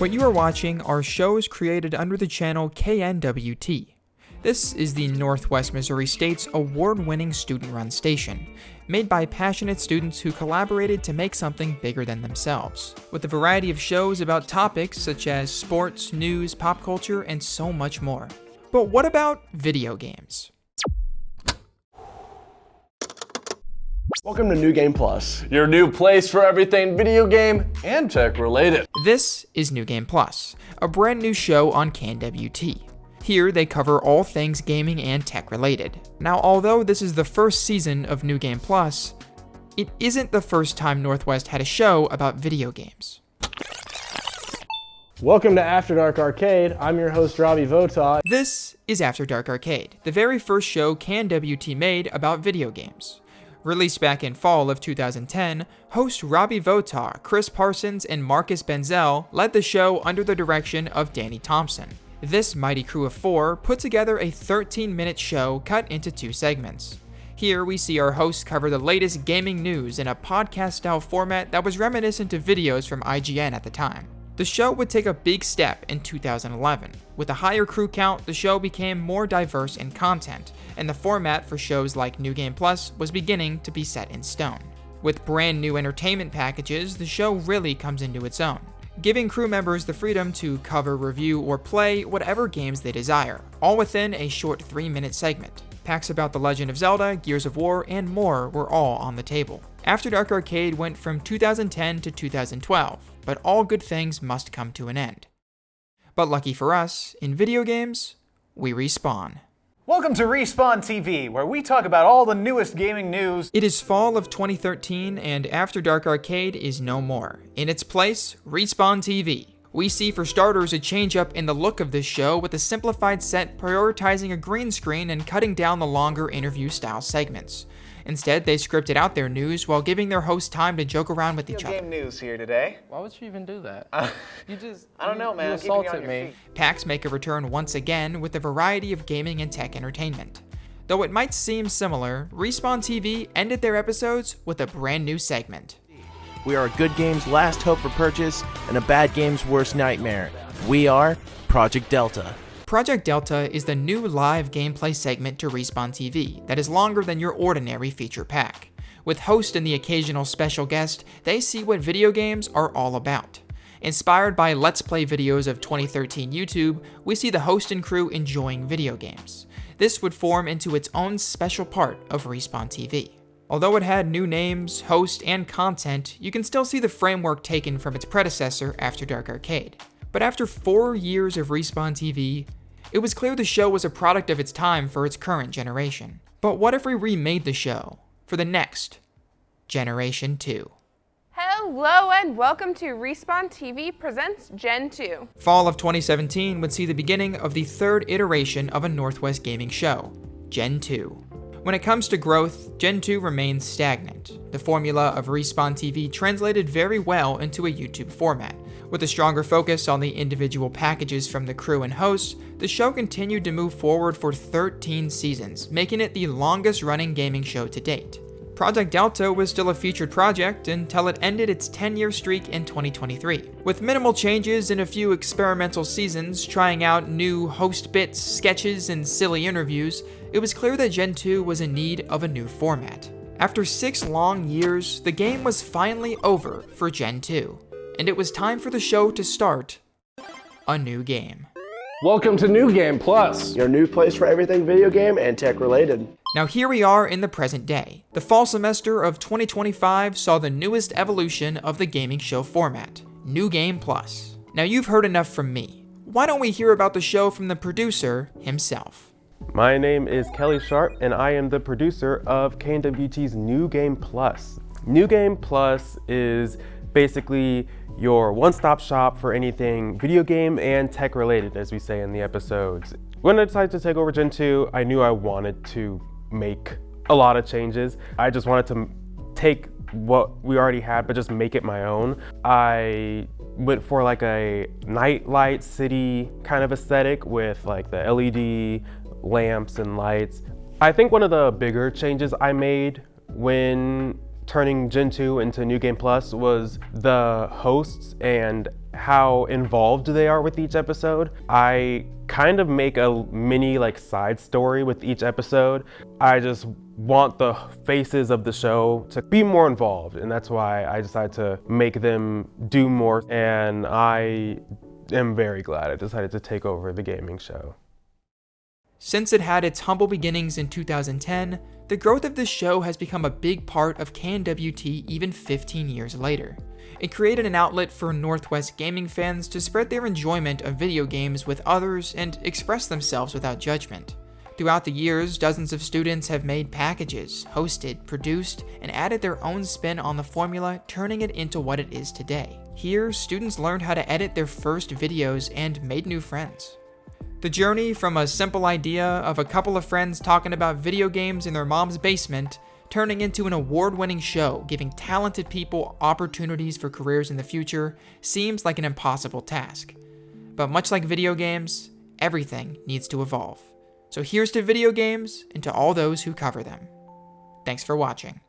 What you are watching are shows created under the channel KNWT. This is the Northwest Missouri State's award-winning student-run station, made by passionate students who collaborated to make something bigger than themselves, with a variety of shows about topics such as sports, news, pop culture, and so much more. But what about video games? Welcome to New Game Plus, your new place for everything video game and tech related. This is New Game Plus, a brand new show on KNWT. Here they cover all things gaming and tech related. Now, although this is the first season of New Game Plus, it isn't the first time Northwest had a show about video games. welcome to After Dark Arcade. I'm your host, Robbie Votah. This is After Dark Arcade, the very first show KNWT made about video games. Released back in fall of 2010, host Robbie Votah, Chris Parsons, and Marcus Benzel led the show under the direction of Danny Thompson. This mighty crew of four put together a 13-minute show cut into two segments. Here we see our hosts cover the latest gaming news in a podcast-style format that was reminiscent of videos from IGN at the time. The show would take a big step in 2011. With a higher crew count, the show became more diverse in content, and the format for shows like New Game Plus was beginning to be set in stone. With brand new entertainment packages, the show really comes into its own, giving crew members the freedom to cover, review, or play whatever games they desire, all within a short 3-minute segment. Packs about The Legend of Zelda, Gears of War, and more were all on the table. After Dark Arcade went from 2010 to 2012, but all good things must come to an end. But lucky for us, in video games, we respawn. Welcome to Respawn TV, where we talk about all the newest gaming news. It is fall of 2013, and After Dark Arcade is no more. In its place, Respawn TV. We see, for starters, a change up in the look of this show with a simplified set prioritizing a green screen and cutting down the longer interview-style segments. Instead, they scripted out their news while giving their hosts time to joke around with each other. Game news here today. Why would you even do that? I don't know, man. You Keeping you assaulted on your me. feet. Packs make a return once again with a variety of gaming and tech entertainment. Though it might seem similar, Respawn TV ended their episodes with a brand new segment. We are a good game's last hope for purchase and a bad game's worst nightmare. We are Project Delta. Project Delta is the new live gameplay segment to Respawn TV that is longer than your ordinary feature pack. With host and the occasional special guest, they see what video games are all about. Inspired by Let's Play videos of 2013 YouTube, we see the host and crew enjoying video games. This would form into its own special part of Respawn TV. Although it had new names, host, and content, you can still see the framework taken from its predecessor, After Dark Arcade. But after 4 years of Respawn TV, it was clear the show was a product of its time for its current generation. But what if we remade the show for the next Generation 2? Hello and welcome to Respawn TV presents Gen 2. Fall of 2017 would see the beginning of the third iteration of a Northwest gaming show, Gen 2. When it comes to growth, Gen 2 remains stagnant. The formula of Respawn TV translated very well into a YouTube format. With a stronger focus on the individual packages from the crew and hosts, the show continued to move forward for 13 seasons, making it the longest running gaming show to date. Project Delta was still a featured project until it ended its 10-year streak in 2023. With minimal changes and a few experimental seasons trying out new host bits, sketches, and silly interviews, it was clear that Gen 2 was in need of a new format. After 6 long years, the game was finally over for Gen 2, and it was time for the show to start a new game. Welcome to New Game Plus, your new place for everything video game and tech related. Now here we are in the present day. The fall semester of 2025 saw the newest evolution of the gaming show format, New Game Plus. Now you've heard enough from me. Why don't we hear about the show from the producer himself? My name is Kelly Sharp, and I am the producer of KNWT's New Game Plus. New Game Plus is basically your one-stop shop for anything video game and tech related, as we say in the episodes. When I decided to take over Gen 2, I knew I wanted to make a lot of changes. I just wanted to take what we already had, but just make it my own. I went for like a nightlight city kind of aesthetic with like the LED lamps and lights. I think one of the bigger changes I made when turning Gen 2 into New Game Plus was the hosts and how involved they are with each episode. I kind of make a mini side story with each episode. I just want the faces of the show to be more involved, and that's why I decided to make them do more, and I am very glad I decided to take over the gaming show. Since it had its humble beginnings in 2010, the growth of this show has become a big part of KNWT even 15 years later. It created an outlet for Northwest gaming fans to spread their enjoyment of video games with others and express themselves without judgment. Throughout the years, dozens of students have made packages, hosted, produced, and added their own spin on the formula, turning it into what it is today. Here, students learned how to edit their first videos and made new friends. The journey from a simple idea of a couple of friends talking about video games in their mom's basement, turning into an award-winning show giving talented people opportunities for careers in the future, seems like an impossible task. But much like video games, everything needs to evolve. So here's to video games and to all those who cover them. Thanks for watching.